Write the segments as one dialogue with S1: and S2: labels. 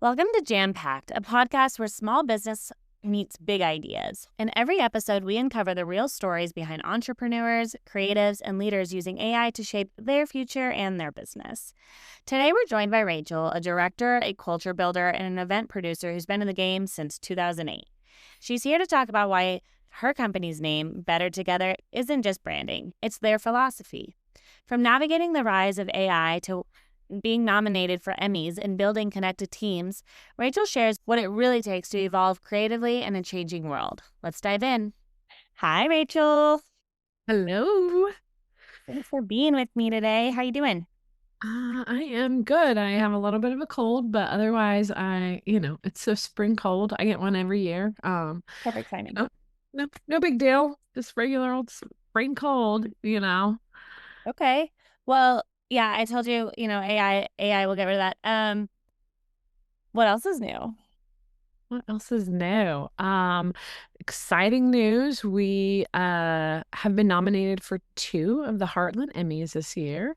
S1: Welcome to Jam Packed, a podcast where small business meets big ideas. In every episode, we uncover the real stories behind entrepreneurs, creatives, and leaders using AI to shape their future and their business. Today, we're joined by Rachel, a director, a culture builder, and an event producer who's been in the game since 2008. She's here to talk about why her company's name, Better Together, isn't just branding, it's their philosophy. From navigating the rise of AI to being nominated for Emmys and building connected teams, Rachel shares what it really takes to evolve creatively in a changing world. Let's dive in. Hi, Rachel.
S2: Hello.
S1: Thanks for being with me today. How you doing?
S2: I am good. I have a little bit of a cold, but otherwise it's so spring cold. I get one every year.
S1: Perfect timing.
S2: No big deal. Just regular old spring cold.
S1: Okay. Well, yeah, I told you, AI will get rid of that. What else is new?
S2: What else is new? Exciting news. We have been nominated for 2 of the Heartland Emmys this year.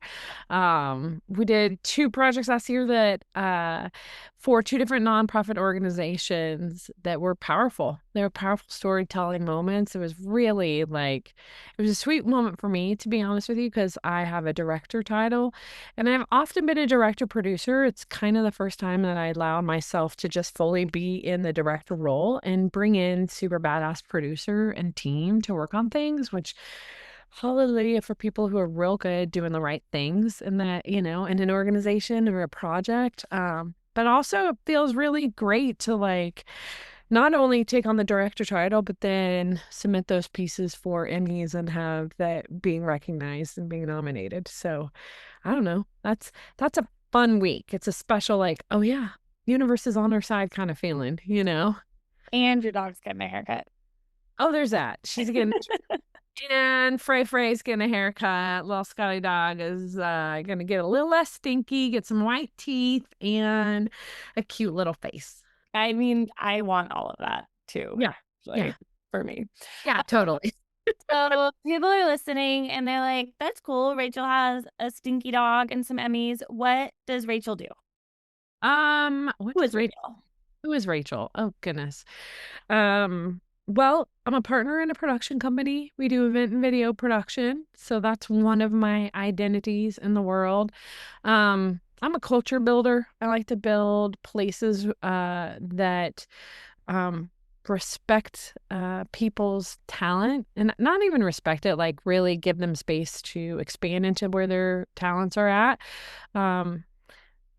S2: We did 2 projects last year that for 2 different nonprofit organizations that were powerful. They were powerful storytelling moments. It was really it was a sweet moment for me, to be honest with you, because I have a director title. And I've often been a director producer. It's kind of the first time that I allowed myself to just fully be in the director role and bring in super badass producer and team to work on things, which hallelujah for people who are real good doing the right things in in an organization or a project. But also it feels really great to not only take on the director title, but then submit those pieces for Emmys and have that being recognized and being nominated. So I don't know. That's a fun week. It's a special oh yeah, universe is on our side kind of feeling.
S1: And your dog's getting a haircut.
S2: Oh, there's that. She's getting and Frey's getting a haircut. Little Scotty dog is gonna get a little less stinky, get some white teeth, and a cute little face.
S1: I mean, I want all of that too,
S2: Yeah.
S1: actually,
S2: Yeah.
S1: for me.
S2: Yeah, totally.
S1: So people are listening and they're like, that's cool. Rachel has a stinky dog and some Emmys. What does Rachel do?
S2: What
S1: Who
S2: does
S1: is
S2: Rachel
S1: Rachel?
S2: Who is Rachel? Oh goodness. Well, I'm a partner in a production company. We do event and video production. So that's one of my identities in the world. I'm a culture builder. I like to build places that um respect people's talent, and not even respect it, like really give them space to expand into where their talents are at. Um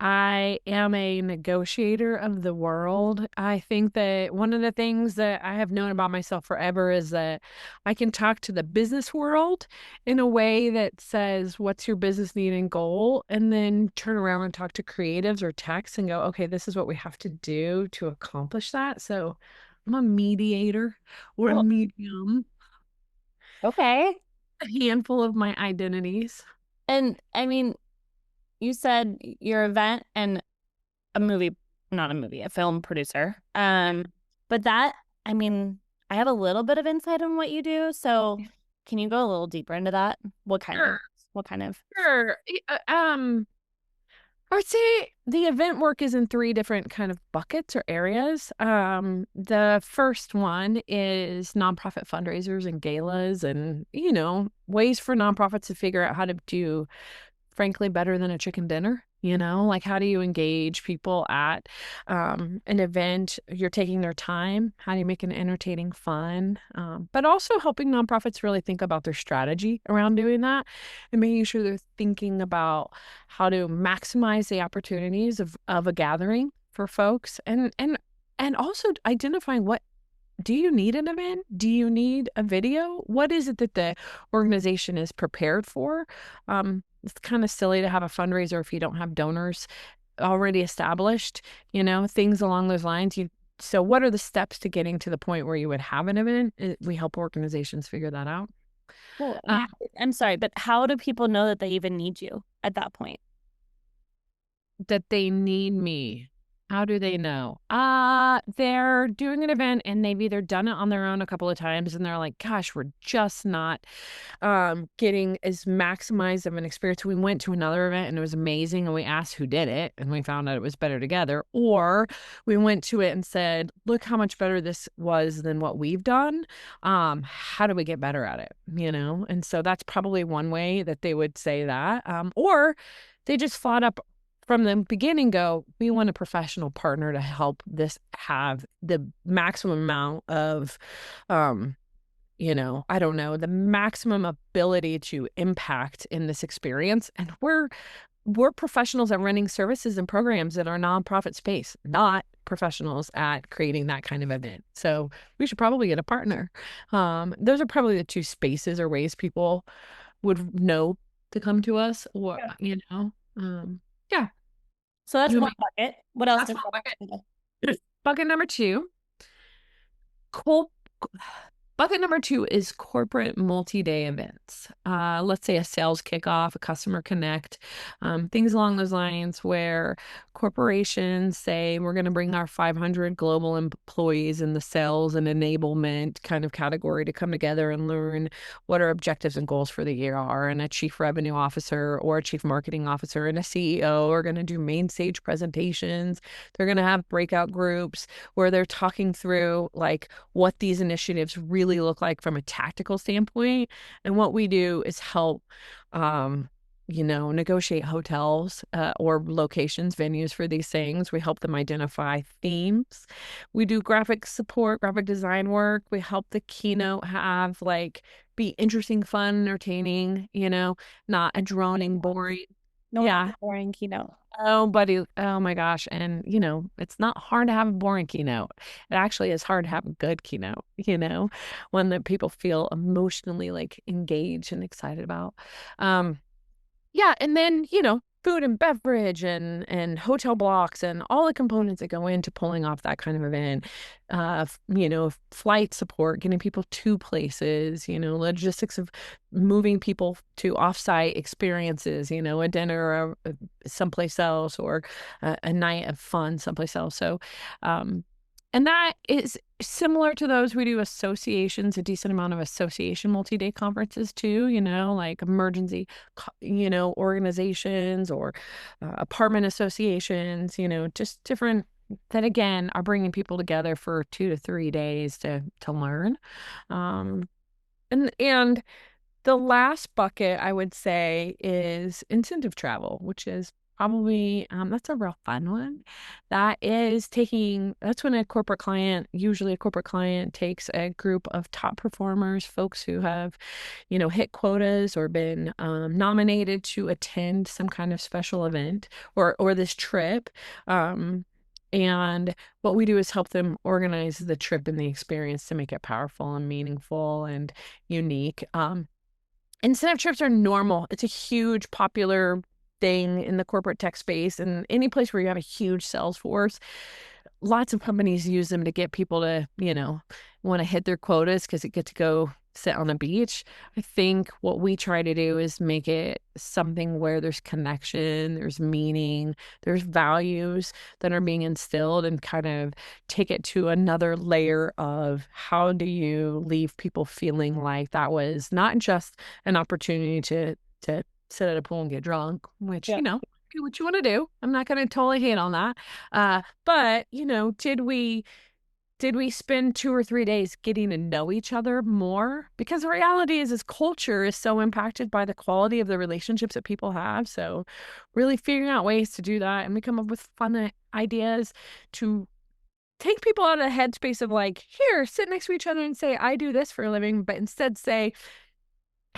S2: I am a negotiator of the world. I think that one of the things that I have known about myself forever is that I can talk to the business world in a way that says, what's your business need and goal? And then turn around and talk to creatives or techs and go, okay, this is what we have to do to accomplish that. So I'm a mediator or a
S1: Well,
S2: medium,
S1: okay.
S2: a handful of my identities.
S1: And I mean, you said your event and a movie, not a movie, a film producer. But that, I mean, I have a little bit of insight on what you do. So can you go a little deeper into that?
S2: Sure,
S1: What kind of?
S2: sure. I would say the event work is in 3 different kind of buckets or areas. The first one is nonprofit fundraisers and galas and, ways for nonprofits to figure out how to do frankly better than a chicken dinner. Like how do you engage people at an event? You're taking their time. How do you make it entertaining, fun? But also helping nonprofits really think about their strategy around doing that and making sure they're thinking about how to maximize the opportunities of a gathering for folks and also identifying what do you need an event? Do you need a video? What is it that the organization is prepared for? It's kind of silly to have a fundraiser if you don't have donors already established, things along those lines. So what are the steps to getting to the point where you would have an event? We help organizations figure that out.
S1: Well,
S2: Uh,
S1: I'm sorry, but how do people know that they even need you at that point?
S2: that they need me. How do they know? They're doing an event and they've either done it on their own a couple of times and they're like, gosh, we're just not getting as maximized of an experience. We went to another event and it was amazing and we asked who did it and we found out it was better together. Or we went to it and said, look how much better this was than what we've done. How do we get better at it? And so that's probably one way that they would say that. Or they just thought up from the beginning, we want a professional partner to help this have the maximum amount of, I don't know, the maximum ability to impact in this experience. And we're professionals at running services and programs in our nonprofit space, not professionals at creating that kind of event. So we should probably get a partner. Those are probably the two spaces or ways people would know to come to us, or, yeah.
S1: So that's one bucket. What else?
S2: That's one bucket. Bucket number two. Bucket number two is corporate multi-day events. Let's say a sales kickoff, a customer connect, things along those lines where corporations say we're going to bring our 500 global employees in the sales and enablement kind of category to come together and learn what our objectives and goals for the year are. And a chief revenue officer or a chief marketing officer and a CEO are going to do main stage presentations. They're going to have breakout groups where they're talking through like what these initiatives really look like from a tactical standpoint. And what we do is help, negotiate hotels or locations, venues for these things. We help them identify themes. We do graphic support, graphic design work. We help the keynote be interesting, fun, entertaining, not a droning, boring.
S1: Boring keynote.
S2: Oh, buddy. Oh my gosh. And, it's not hard to have a boring keynote. It actually is hard to have a good keynote, one that people feel emotionally engaged and excited about. Yeah. And then, food and beverage and hotel blocks and all the components that go into pulling off that kind of event. Flight support, getting people to places, logistics of moving people to offsite experiences, a dinner or someplace else, or a night of fun someplace else. So, and that is similar to those. We do associations, a decent amount of association multi-day conferences too, like emergency, organizations or apartment associations, just different that again are bringing people together for 2 to 3 days to learn. And the last bucket I would say is incentive travel, which is probably, that's a real fun one. That's when usually a corporate client takes a group of top performers, folks who have, hit quotas or been nominated to attend some kind of special event or this trip. And what we do is help them organize the trip and the experience to make it powerful and meaningful and unique. Incentive trips are normal. It's a huge popular thing in the corporate tech space and any place where you have a huge sales force. Lots of companies use them to get people to, want to hit their quotas because they get to go sit on a beach. I think what we try to do is make it something where there's connection, there's meaning, there's values that are being instilled, and kind of take it to another layer of how do you leave people feeling like that was not just an opportunity to sit at a pool and get drunk, which, do what you want to do. I'm not going to totally hate on that. But, did we spend 2 or 3 days getting to know each other more? Because the reality is culture is so impacted by the quality of the relationships that people have. So really figuring out ways to do that, and we come up with fun ideas to take people out of the headspace of here, sit next to each other and say, I do this for a living, but instead say,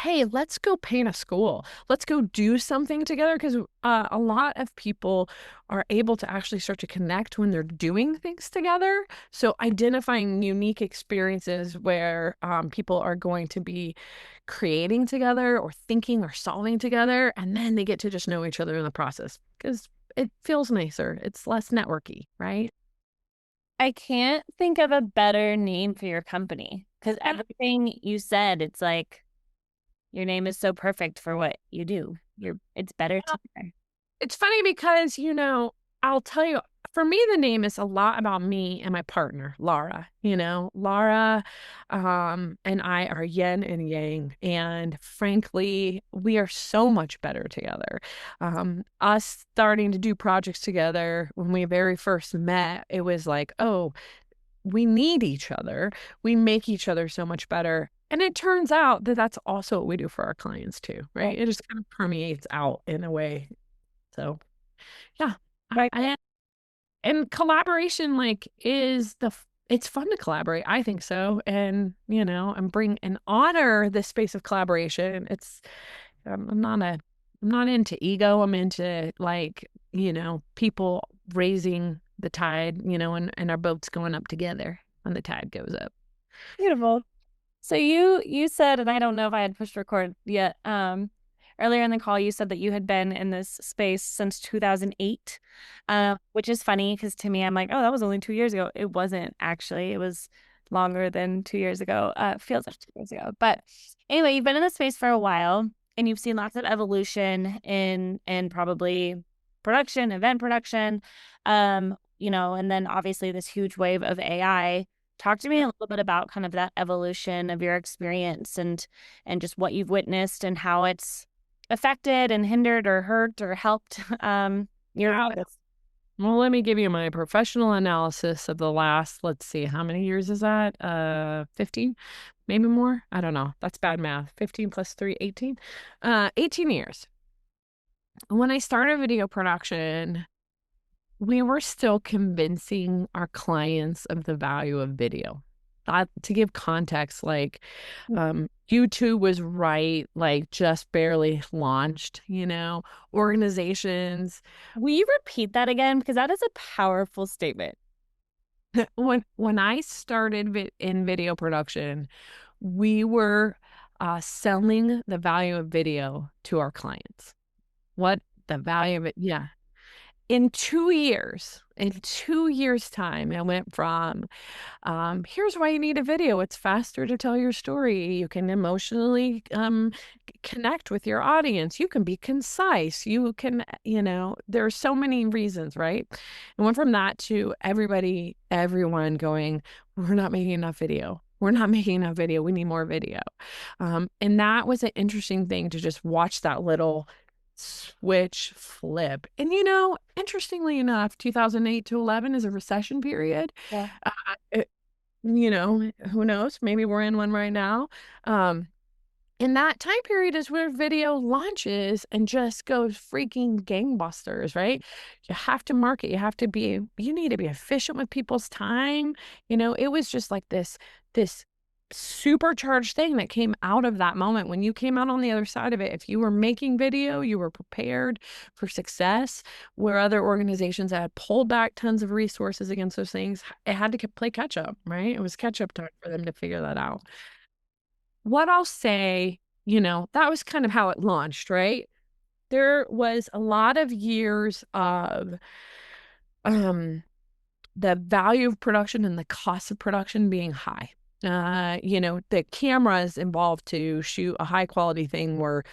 S2: hey, let's go paint a school. Let's go do something together, because a lot of people are able to actually start to connect when they're doing things together. So identifying unique experiences where people are going to be creating together or thinking or solving together, and then they get to just know each other in the process because it feels nicer. It's less networky, right?
S1: I can't think of a better name for your company, because everything you said, it's like your name is so perfect for what you do. It's better together.
S2: It's funny because, I'll tell you, for me, the name is a lot about me and my partner, Laura. Laura and I are yin and yang. And frankly, we are so much better together. Us starting to do projects together when we very first met, it was like, oh, we need each other. We make each other so much better. And it turns out that that's also what we do for our clients too, right? It just kind of permeates out in a way. So, yeah.
S1: Right.
S2: And collaboration, like, it's fun to collaborate. I think so. And, and bring and honor the space of collaboration. I'm not into ego. I'm into like, people raising the tide, and our boats going up together when the tide goes up.
S1: Beautiful. So you said, and I don't know if I had pushed record yet. Earlier in the call, you said that you had been in this space since 2008, which is funny because to me, I'm like, oh, that was only 2 years ago. It wasn't actually. It was longer than 2 years ago. Feels like 2 years ago. But anyway, you've been in this space for a while, and you've seen lots of evolution in probably production, event production, and then obviously this huge wave of AI. Talk to me a little bit about kind of that evolution of your experience and just what you've witnessed and how it's affected and hindered or hurt or helped your practice.
S2: Well, let me give you my professional analysis of the last, let's see, how many years is that? 15, maybe more. I don't know. That's bad math. 15 plus 3, 18. 18 years. When I started video production, we were still convincing our clients of the value of video. To give context, like, YouTube was like just barely launched, organizations.
S1: Will you repeat that again? Because that is a powerful statement.
S2: When I started in video production, we were selling the value of video to our clients. What the value of it? Yeah. In 2 years, time, it went from, here's why you need a video. It's faster to tell your story. You can emotionally connect with your audience. You can be concise. You can, there are so many reasons, right? It went from that to everyone going, we're not making enough video. We're not making enough video. We need more video. And that was an interesting thing to just watch that little switch flip. And interestingly enough, 2008 to 11 is a recession period.
S1: Yeah.
S2: Who knows? Maybe we're in one right now. In that time period is where video launches and just goes freaking gangbusters, right? You have to market. You need to be efficient with people's time. It was just like this supercharged thing that came out of that moment. When you came out on the other side of it, if you were making video, you were prepared for success, where other organizations that had pulled back tons of resources against those things, it had to play catch up, right? It was catch up time for them to figure that out. What I'll say, that was kind of how it launched, right? There was a lot of years of the value of production and the cost of production being high. The cameras involved to shoot a high quality thing were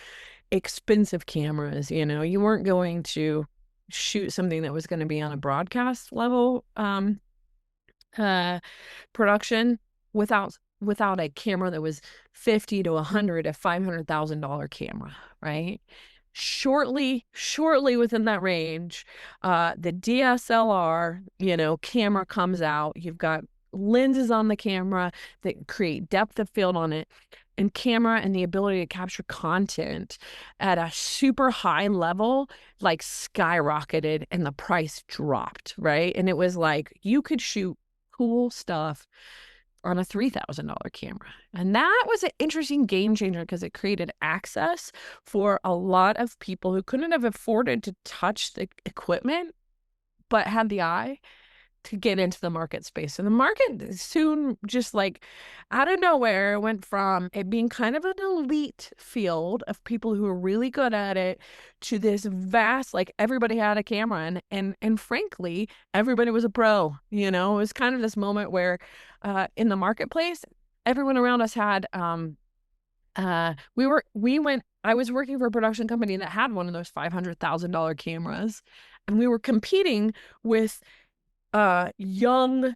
S2: expensive cameras. You weren't going to shoot something that was going to be on a broadcast level production without a camera that was $50 to $100 to $500,000 camera, right? Shortly within that range, the DSLR, camera comes out. You've got lenses on the camera that create depth of field on it, and camera and the ability to capture content at a super high level, like, skyrocketed, and the price dropped, right? And it was like you could shoot cool stuff on a $3,000 camera. And that was an interesting game changer because it created access for a lot of people who couldn't have afforded to touch the equipment, but had the eye to get into the market space. And the market soon, just like out of nowhere, went from it being kind of an elite field of people who were really good at it to this vast, like, everybody had a camera, and frankly, everybody was a pro. It was kind of this moment where in the marketplace, everyone around us had I was working for a production company that had one of those $500,000 cameras. and we were competing with young,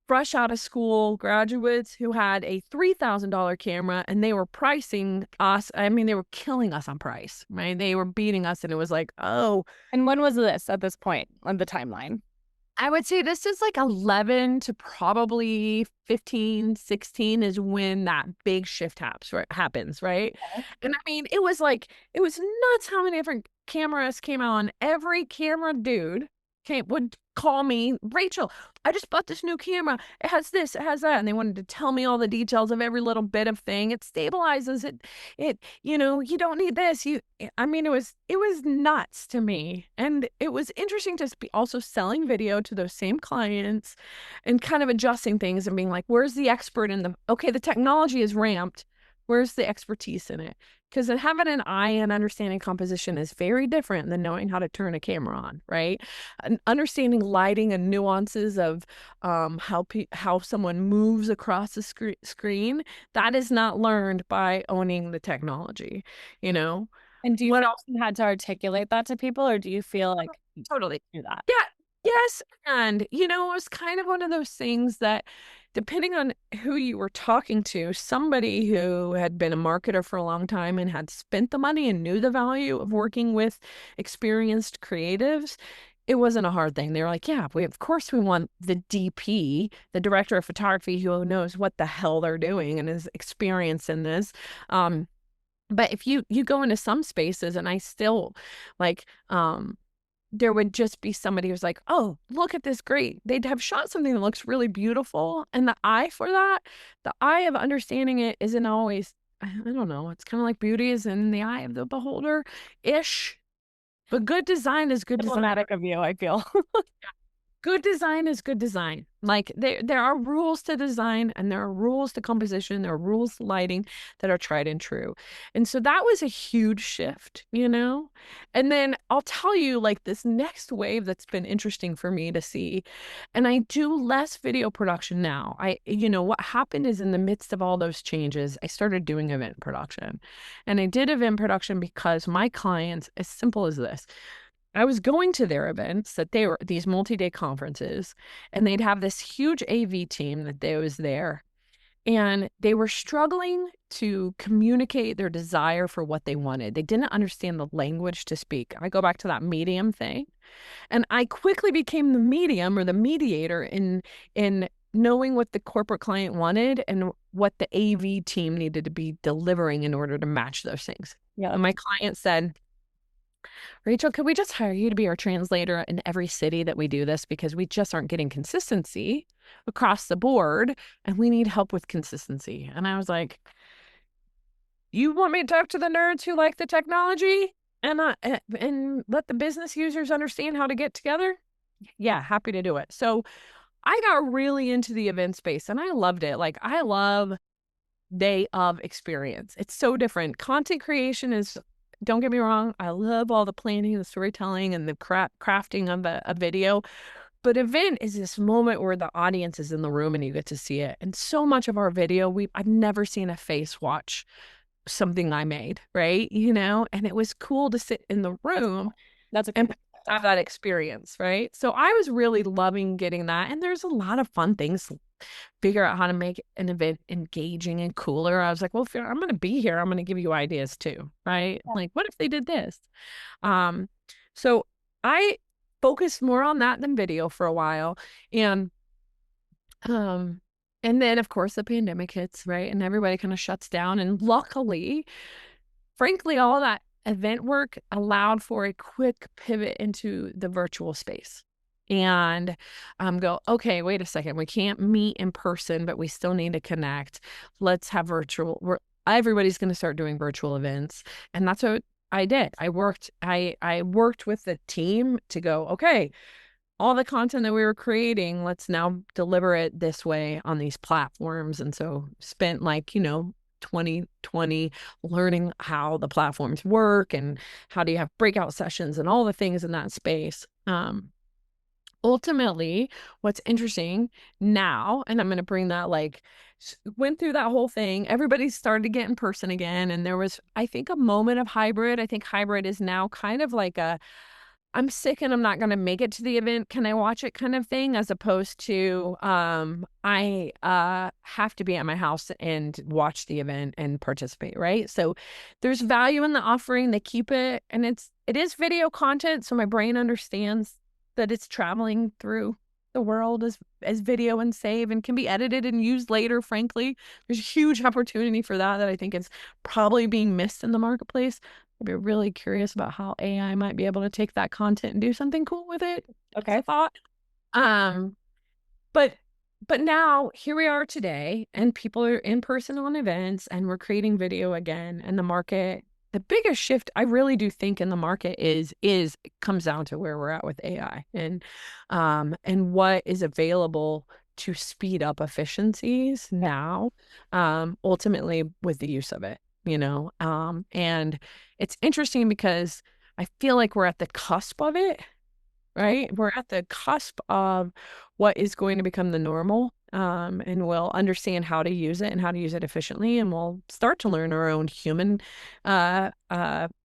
S2: fresh out of school graduates who had a $3,000 camera, and they were pricing us. I mean, they were killing us on price, right? They were beating us, and it was like, oh.
S1: And when was this at this point on the timeline?
S2: I would say this is like 11 to probably 15, 16 is when that big shift happens, right?
S1: Okay.
S2: And I mean, it was nuts how many different cameras came out, and every camera dude would call me, Rachel, I just bought this new camera. It has this, it has that. And they wanted to tell me all the details of every little bit of thing. It stabilizes it, you know, you don't need this. I mean, it was nuts to me. And it was interesting to be also selling video to those same clients and kind of adjusting things and being like, where's the expert in okay, the technology is ramped. Where's the expertise in it? Because having an eye and understanding composition is very different than knowing how to turn a camera on, right? And understanding lighting and nuances of how someone moves across the screen, that is not learned by owning the technology, you know?
S1: And do you
S2: What
S1: feel
S2: else?
S1: you had to articulate that to people, or do you feel like you
S2: Totally.
S1: do that?
S2: Yeah. Yes. And, you know, it was kind of one of those things that, depending on who you were talking to, somebody who had been a marketer for a long time and had spent the money and knew the value of working with experienced creatives, it wasn't a hard thing. They were like, yeah, of course we want the DP, the director of photography, who knows what the hell they're doing and is experienced in this. But if you go into some spaces, and I still like, there would just be somebody who's like, oh, look at this, great. They'd have shot something that looks really beautiful. And the eye for that, the eye of understanding it isn't always, I don't know, it's kind of like beauty is in the eye of the beholder-ish. But good design is good design.
S1: Diplomatic of you, I feel.
S2: Good design is good design. Like there are rules to design, and there are rules to composition, there are rules to lighting that are tried and true. And so that was a huge shift, you know? And then I'll tell you, like, this next wave that's been interesting for me to see, and I do less video production now. You know, what happened is, in the midst of all those changes, I started doing event production. And I did event production because my clients, as simple as this, I was going to their events, that they were these multi-day conferences, and they'd have this huge AV team that was there, and they were struggling to communicate their desire for what they wanted. They didn't understand the language to speak. I go back to that medium thing, and I quickly became the medium, or the mediator, in knowing what the corporate client wanted and what the AV team needed to be delivering in order to match those things.
S1: Yeah.
S2: And my client said, Rachel, could we just hire you to be our translator in every city that we do this? Because we just aren't getting consistency across the board, and we need help with consistency. And I was like, you want me to talk to the nerds who like the technology and let the business users understand how to get together? Yeah, happy to do it. So I got really into the event space, and I loved it. Like, I love day of experience. It's so different. Content creation is, don't get me wrong, I love all the planning, the storytelling, and the crafting of a video. But event is this moment where the audience is in the room and you get to see it. And so much of our video, I've never seen a face watch something I made, right? You know, and it was cool to sit in the room and have that experience, right? So I was really loving getting that. And there's a lot of fun things, figure out how to make an event engaging and cooler. I was like, well, if I'm going to be here, I'm going to give you ideas too, right?
S1: Yeah.
S2: Like, what if they did this? So I focused more on that than video for a while. And then, of course, the pandemic hits, right? And everybody kind of shuts down. And luckily, frankly, all that event work allowed for a quick pivot into the virtual space. And go, okay, wait a second. We can't meet in person, but we still need to connect. Let's have virtual. Everybody's going to start doing virtual events. And that's what I did. I worked with the team to go, okay, all the content that we were creating, let's now deliver it this way on these platforms. And so spent, like, 2020 learning how the platforms work and how do you have breakout sessions and all the things in that space. Ultimately, what's interesting now, and I'm going to bring that, like, went through that whole thing. Everybody started to get in person again. And there was, I think, a moment of hybrid. I think hybrid is now kind of like I'm sick and I'm not gonna make it to the event. Can I watch it kind of thing? As opposed to, I have to be at my house and watch the event and participate, right? So there's value in the offering. They keep it, and it is video content, so my brain understands that it's traveling through the world as video and save and can be edited and used later, frankly. There's a huge opportunity for that I think is probably being missed in the marketplace. I'd be really curious about how AI might be able to take that content and do something cool with it. Okay. I thought. Um, but now here we are today, and people are in person on events, and we're creating video again. And the market, the biggest shift I really do think in the market is comes down to where we're at with AI and what is available to speed up efficiencies now, ultimately with the use of it, and it's interesting because I feel like we're at the cusp of it, right? We're at the cusp of what is going to become the normal, and we'll understand how to use it and how to use it efficiently, and we'll start to learn our own human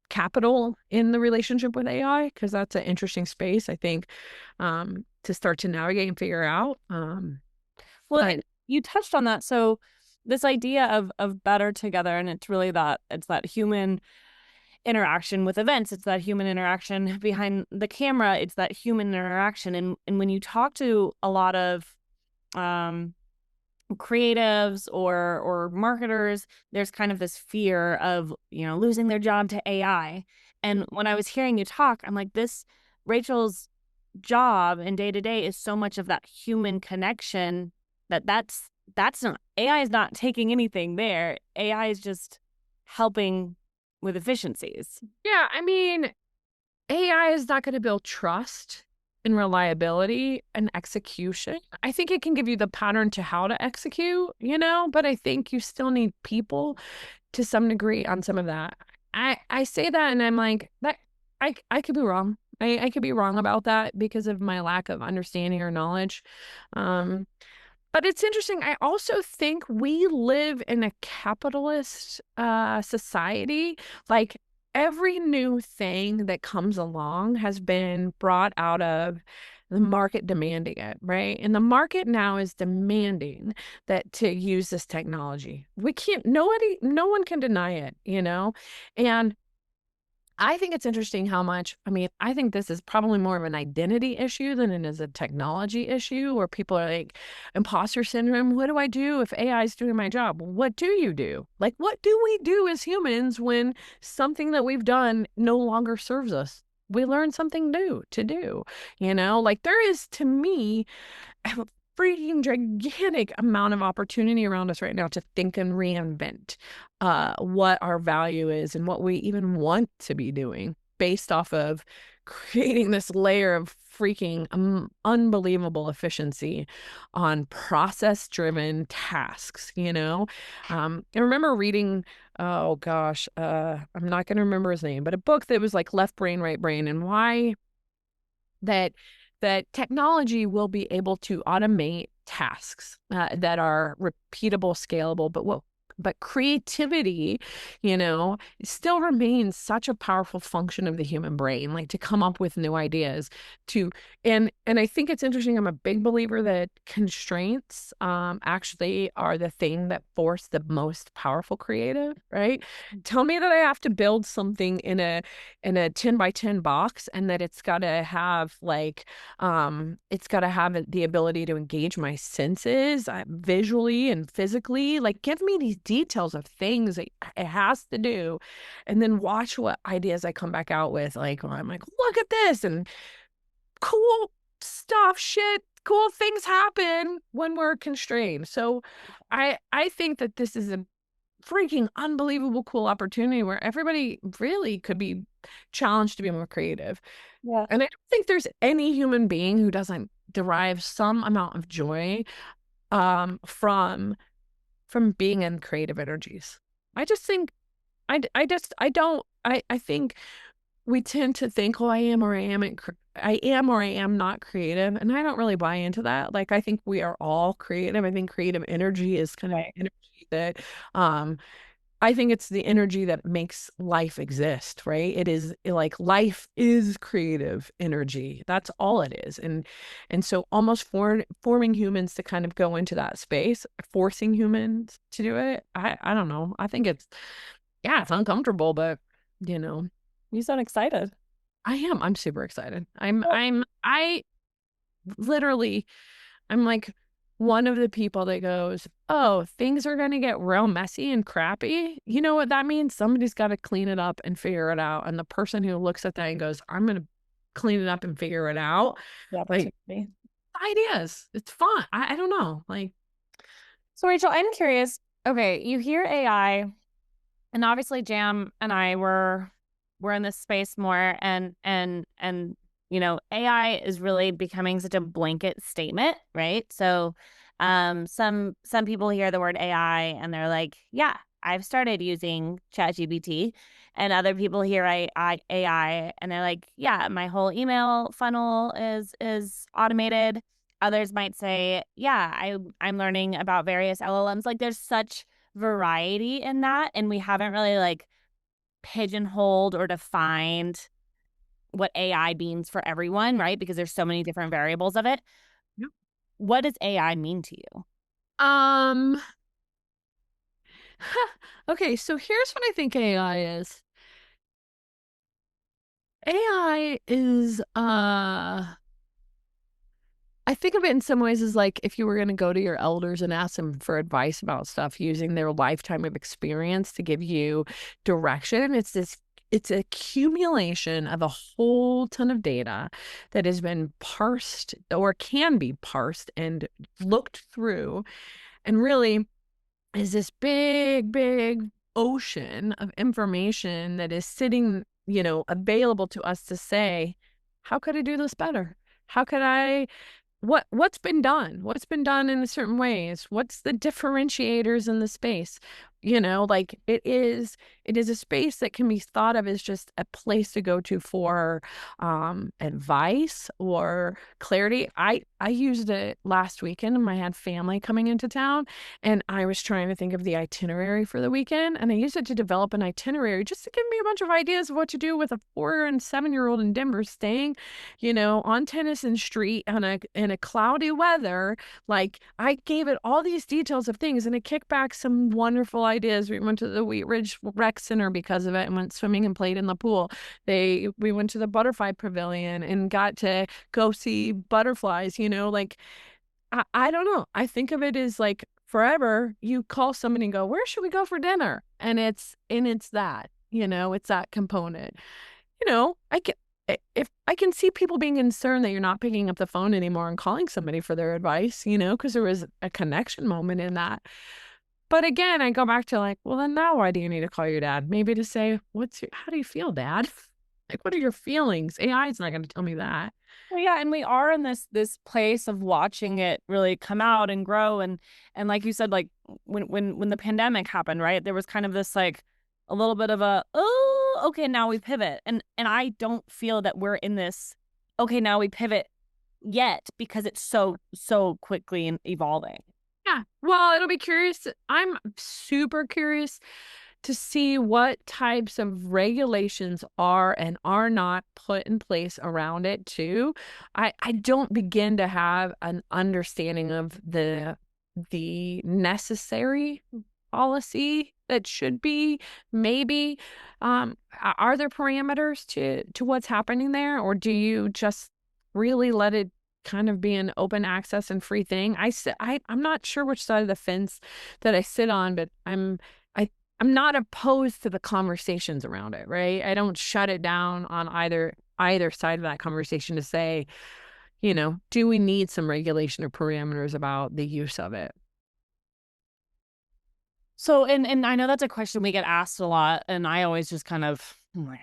S2: capital in the relationship with AI, because that's an interesting space, I think, to start to navigate and figure out.
S1: Well,
S2: But
S1: you touched on that. So this idea of better together, and it's really that it's that human interaction with events. It's that human interaction behind the camera. It's that human interaction. And when you talk to a lot of um, creatives or marketers, there's kind of this fear of, losing their job to AI. And when I was hearing you talk, I'm like, Rachel's job and day to day is so much of that human connection that's not, AI is not taking anything there. AI is just helping with efficiencies.
S2: yeah, I mean, AI is not going to build trust and reliability and execution. I think it can give you the pattern to how to execute, but I think you still need people to some degree on some of that. I say that and I'm like, that I could be wrong. I could be wrong about that because of my lack of understanding or knowledge. But it's interesting. I also think we live in a capitalist society. Like, every new thing that comes along has been brought out of the market demanding it, right? And the market now is demanding that to use this technology. No one can deny it, And I think it's interesting how much, I think this is probably more of an identity issue than it is a technology issue, where people are like, imposter syndrome. What do I do if AI is doing my job? Well, what do you do? Like, what do we do as humans when something that we've done no longer serves us? We learn something new to do, Like, there is, to me, a freaking gigantic amount of opportunity around us right now to think and reinvent what our value is and what we even want to be doing, based off of creating this layer of freaking unbelievable efficiency on process-driven tasks, I remember reading, oh gosh, I'm not going to remember his name, but a book that was like Left Brain, Right Brain, and why that technology will be able to automate tasks that are repeatable, scalable, but creativity, still remains such a powerful function of the human brain, like to come up with new ideas and I think it's interesting. I'm a big believer that constraints actually are the thing that force the most powerful creative, right? Tell me that I have to build something in a 10 by 10 box, and that it's got to have the ability to engage my senses visually and physically. Like, give me these details of things that it has to do, and then watch what ideas I come back out with. Like, I'm like, look at this, and cool stuff, cool things happen when we're constrained. So I think that this is a freaking unbelievable cool opportunity where everybody really could be challenged to be more creative.
S1: Yeah.
S2: And I don't think there's any human being who doesn't derive some amount of joy from being in creative energies. I just think I think we tend to think, oh, I am or I am not creative. And I don't really buy into that. Like, I think we are all creative. I think creative energy is kind of energy that I think it's the energy that makes life exist, right? It is like life is creative energy. That's all it is. And so almost forming humans to kind of go into that space, forcing humans to do it. I don't know. I think yeah, it's uncomfortable, but you know,
S1: You sound excited.
S2: I am. I'm super excited.
S1: Well,
S2: I literally I'm like one of the people that goes, "Oh, things are gonna get real messy and crappy." You know what that means? Somebody's gotta clean it up and figure it out, and the person who looks at that and goes, "I'm gonna clean it up and figure it out,"
S1: the
S2: like,
S1: opportunity.
S2: ideas. It's fun. I don't know, like
S1: So Rachel, I'm curious. Okay, you hear AI, and obviously Jam and I we're in this space more, and AI is really becoming such a blanket statement, right? So some people hear the word AI and they're like, yeah, I've started using ChatGPT. And other people hear AI and they're like, yeah, my whole email funnel is automated. Others might say, yeah, I'm learning about various LLMs. Like there's such variety in that, and we haven't really like pigeonholed or defined what AI means for everyone, right? Because there's so many different variables of it.
S2: Yep.
S1: What does AI mean to you?
S2: Um, okay, so here's what I think AI is. AI is, I think of it in some ways as like if you were going to go to your elders and ask them for advice about stuff using their lifetime of experience to give you direction. It's accumulation of a whole ton of data that has been parsed or can be parsed and looked through, and really is this big ocean of information that is sitting, available to us to say, how could I do this better? How could I what's been done? What's been done in certain ways? What's the differentiators in the space? Like it is a space that can be thought of as just a place to go to for advice or clarity. I used it last weekend when I had family coming into town, and I was trying to think of the itinerary for the weekend, and I used it to develop an itinerary just to give me a bunch of ideas of what to do with a 4 and 7-year-old in Denver staying on Tennyson Street in a cloudy weather. Like I gave it all these details of things, and it kicked back some wonderful ideas. We went to the Wheat Ridge Rec Center because of it and went swimming and played in the pool. We went to the butterfly pavilion and got to go see butterflies, like I don't know. I think of it as like forever you call somebody and go, where should we go for dinner? And it's that, it's that component. I can if I can see people being concerned that you're not picking up the phone anymore and calling somebody for their advice, because there was a connection moment in that. But again, I go back to like, well, then now why do you need to call your dad? Maybe to say, how do you feel, Dad? Like, what are your feelings? AI is not going to tell me that.
S1: Well, yeah, and we are in this place of watching it really come out and grow, and like you said, like when the pandemic happened, right? There was kind of this like a little bit of a, oh, okay, now we pivot, and I don't feel that we're in this okay, now we pivot yet, because it's so quickly and evolving.
S2: Yeah. Well, it'll be curious. I'm super curious to see what types of regulations are and are not put in place around it too. I don't begin to have an understanding of the necessary policy that should be. Maybe are there parameters to what's happening there, or do you just really let it kind of be an open access and free thing? I'm not sure which side of the fence that I sit on, but I'm not opposed to the conversations around it, right? I don't shut it down on either side of that conversation to say, do we need some regulation or parameters about the use of it?
S1: So, and I know that's a question we get asked a lot, and I always just kind of, I'm like,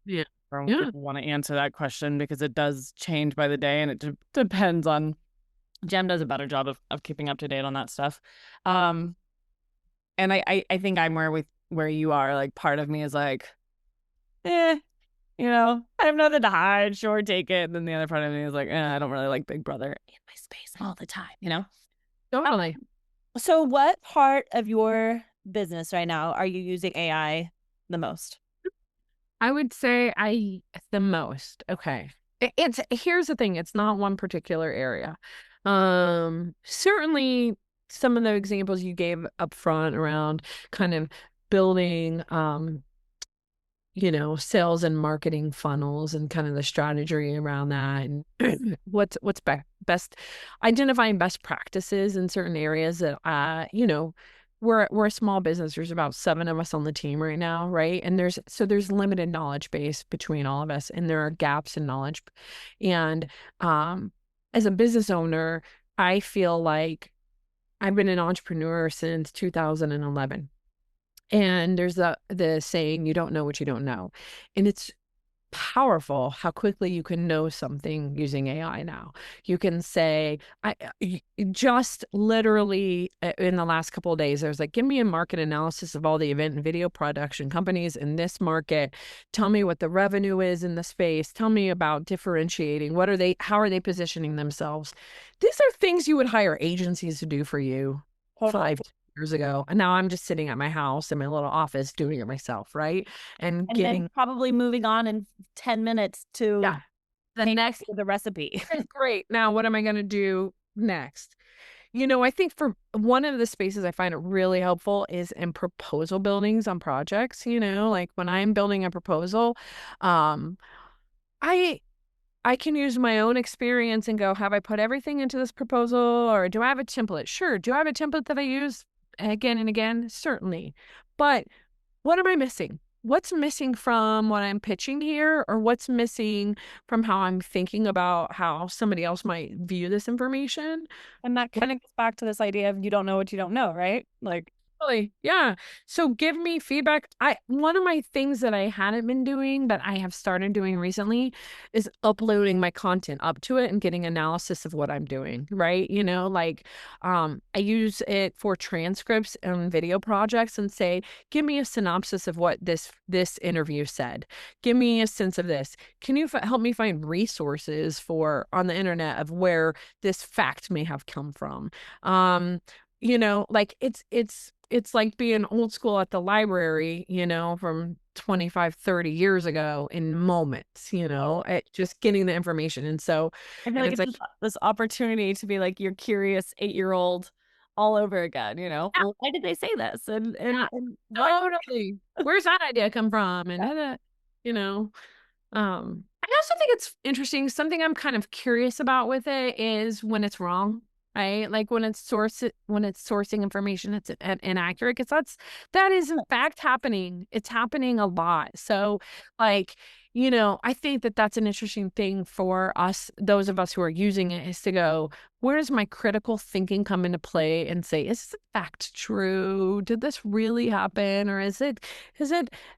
S2: Yeah.
S1: I don't
S2: Yeah.
S1: really want to answer that question because it does change by the day, and it depends on. Jem does a better job of keeping up to date on that stuff. And I think I'm where you are. Like part of me is like, eh, I have nothing to hide. Sure, take it. And then the other part of me is like, I don't really like Big Brother in my space all the time.
S2: Totally.
S1: So what part of your business right now are you using AI the most?
S2: I would say the most. Okay. It's here's the thing, it's not one particular area. Certainly some of the examples you gave up front around kind of building sales and marketing funnels and kind of the strategy around that and what's best identifying best practices in certain areas that we're a small business. There's about 7 of us on the team right now, right? And there's limited knowledge base between all of us, and there are gaps in knowledge. And as a business owner, I feel like I've been an entrepreneur since 2011. And there's the saying, you don't know what you don't know. And it's powerful how quickly you can know something using AI now. You can say, just literally in the last couple of days, I was like, give me a market analysis of all the event and video production companies in this market. Tell me what the revenue is in the space. Tell me about differentiating. How are they positioning themselves? These are things you would hire agencies to do for you 5 years ago. And now I'm just sitting at my house in my little office doing it myself, right? And
S1: then probably moving on in 10 minutes to
S2: the next
S1: the recipe.
S2: Great. Now, what am I going to do next? I think for one of the spaces I find it really helpful is in proposal buildings on projects. Like when I'm building a proposal, I I can use my own experience and go, have I put everything into this proposal, or do I have a template? Sure. Do I have a template that I use again and again? Certainly. But what am I missing? What's missing from what I'm pitching here, or what's missing from how I'm thinking about how somebody else might view this information?
S1: And that kind of goes back to this idea of you don't know what you don't know, right? Like,
S2: Really? Yeah. So give me feedback. One of my things that I hadn't been doing, but I have started doing recently is uploading my content up to it and getting analysis of what I'm doing, right? I use it for transcripts and video projects and say, give me a synopsis of what this interview said. Give me a sense of this. Can you help me find resources on the internet of where this fact may have come from? Like it's like being old school at the library, from 25, 30 years ago in moments, just getting the information. And so
S1: I feel like it's like this opportunity to be like your curious 8-year-old all over again,
S2: Yeah.
S1: Well, why did they say this? And
S2: Totally. Where's that idea come from? And I also think it's interesting. Something I'm kind of curious about with it is when it's wrong, right? Like when it's sourcing information that's inaccurate, because that is in fact happening. It's happening a lot. So, I think that that's an interesting thing for us, those of us who are using it, is to go, where does my critical thinking come into play and say, is this fact true? Did this really happen? Or has it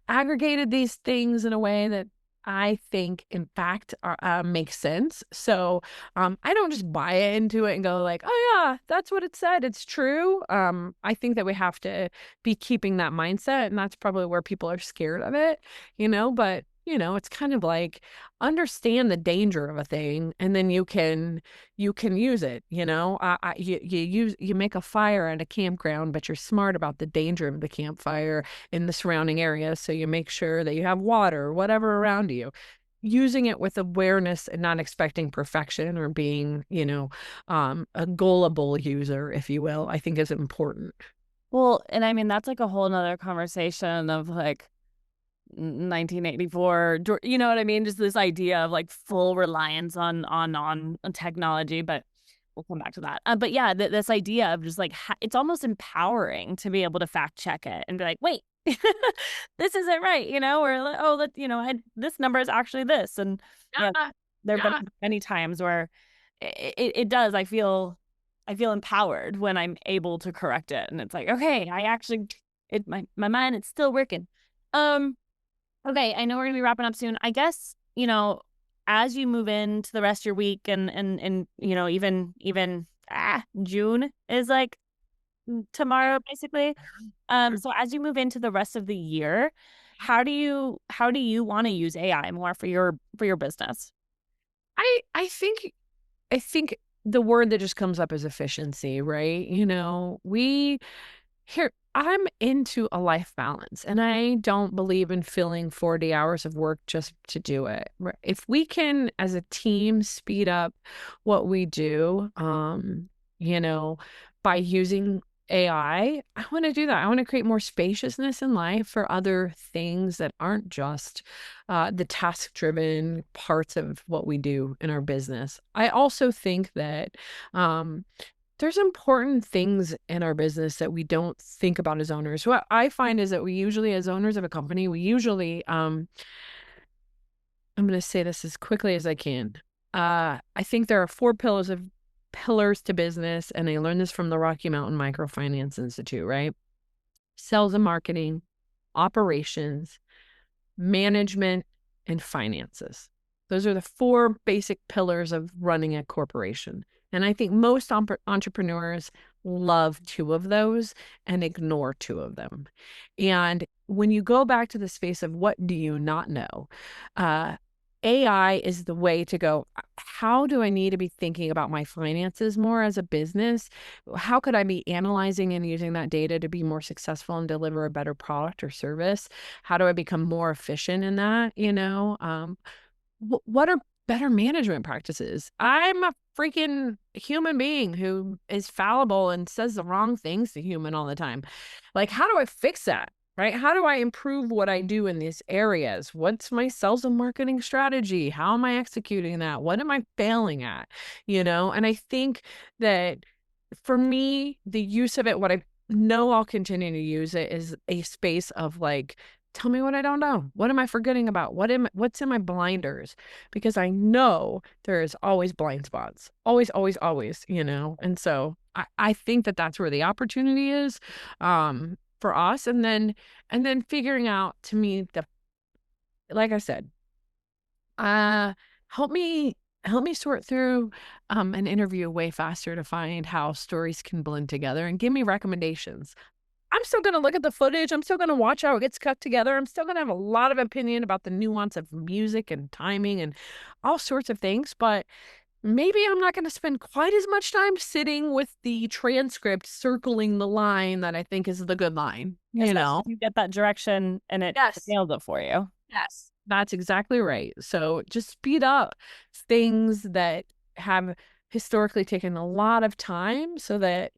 S2: aggregated these things in a way that I think, in fact, makes sense? So I don't just buy into it and go like, oh yeah, that's what it said, it's true. I think that we have to be keeping that mindset, and that's probably where people are scared of it, but it's kind of like, understand the danger of a thing, and then you can use it. You make a fire at a campground, but you're smart about the danger of the campfire in the surrounding area, so you make sure that you have water or whatever around you. Using it with awareness and not expecting perfection or being, a gullible user, if you will, I think is important.
S1: well, and I mean, that's like a whole nother conversation of like 1984, you know what I mean? Just this idea of like full reliance on technology, but we'll come back to that. But yeah, this idea of just like it's almost empowering to be able to fact check it and be like, wait, this isn't right, or like, oh, this number is actually this, and there have been many times where it does. I feel empowered when I'm able to correct it, and it's like, okay, my mind, it's still working. Okay, I know we're gonna be wrapping up soon. I guess, as you move into the rest of your week and even June is like tomorrow basically. So as you move into the rest of the year, how do you want to use AI more for your business?
S2: I think the word that just comes up is efficiency, right? I'm into a life balance, and I don't believe in filling 40 hours of work just to do it. If we can, as a team, speed up what we do, you know, by using I want to do that. I want to create more spaciousness in life for other things that aren't just the task-driven parts of what we do in our business. I also think that um, there's important things in our business that we don't think about as owners. What I find is that we usually, as owners of a company, we usually, I'm going to say this as quickly as I can. I think there are four pillars to business, and I learned this from the Rocky Mountain Microfinance Institute, right? Sales and marketing, operations, management, and finances. Those are the four basic pillars of running a corporation. And I think most entrepreneurs love two of those and ignore two of them. And when you go back to the space of what do you not know, uh, AI is the way to go. How do I need to be thinking about my finances more as a business? How could I be analyzing and using that data to be more successful and deliver a better product or service? How do I become more efficient in that? What are better management practices? I'm a freaking human being who is fallible and says the wrong things to human all the time. Like, how do I fix that? Right? How do I improve what I do in these areas? What's my sales and marketing strategy? How am I executing that? What am I failing at? And I think that for me, the use of it, what I know I'll continue to use it is a space of like, tell me what I don't know. What am I forgetting about? What's in my blinders? Because I know there is always blind spots. Always, always, always. And so I think that that's where the opportunity is for us. And then figuring out to me like I said, uh, help me sort through an interview way faster to find how stories can blend together and give me recommendations. I'm still gonna look at the footage. I'm still gonna watch how it gets cut together. I'm still gonna have a lot of opinion about the nuance of music and timing and all sorts of things, but maybe I'm not gonna spend quite as much time sitting with the transcript circling the line that I think is the good line, you
S1: Especially
S2: know?
S1: if you get that direction and it
S2: Yes.
S1: nails it for you.
S2: Yes. That's exactly right. So just speed up things that have historically taken a lot of time so that,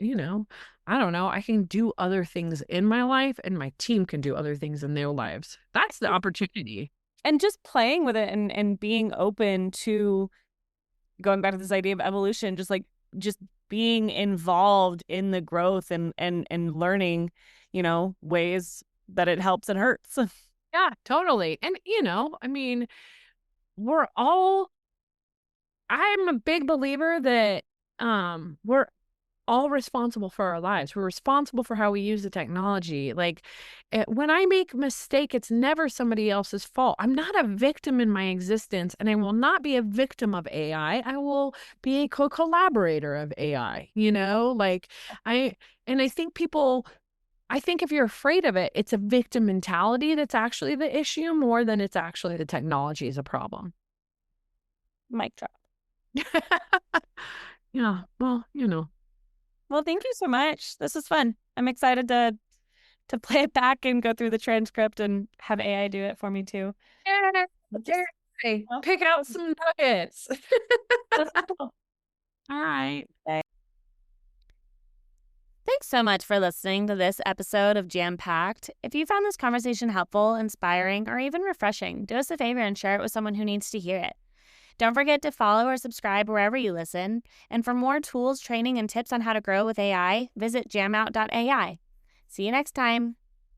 S2: I don't know, I can do other things in my life and my team can do other things in their lives. That's the opportunity.
S1: And just playing with it and being open to going back to this idea of evolution, just being involved in the growth and learning, ways that it helps and hurts.
S2: Yeah, totally. And, I mean, we're all, I'm a big believer that we're all responsible for our lives. We're responsible for how we use the technology. Like, when I make a mistake, it's never somebody else's fault. I'm not a victim in my existence, and I will not be a victim of AI. I will be a co-collaborator of AI, like and I think if you're afraid of it, it's a victim mentality that's actually the issue more than it's actually the technology is a problem.
S1: Mic drop.
S2: Yeah, well.
S1: Well, thank you so much. This is fun. I'm excited to play it back and go through the transcript and have AI do it for me too.
S2: Yeah, seriously, pick out some nuggets. All right.
S1: Thanks so much for listening to this episode of Jam Packed. If you found this conversation helpful, inspiring, or even refreshing, do us a favor and share it with someone who needs to hear it. Don't forget to follow or subscribe wherever you listen. And for more tools, training, and tips on how to grow with AI, visit jamout.ai. See you next time.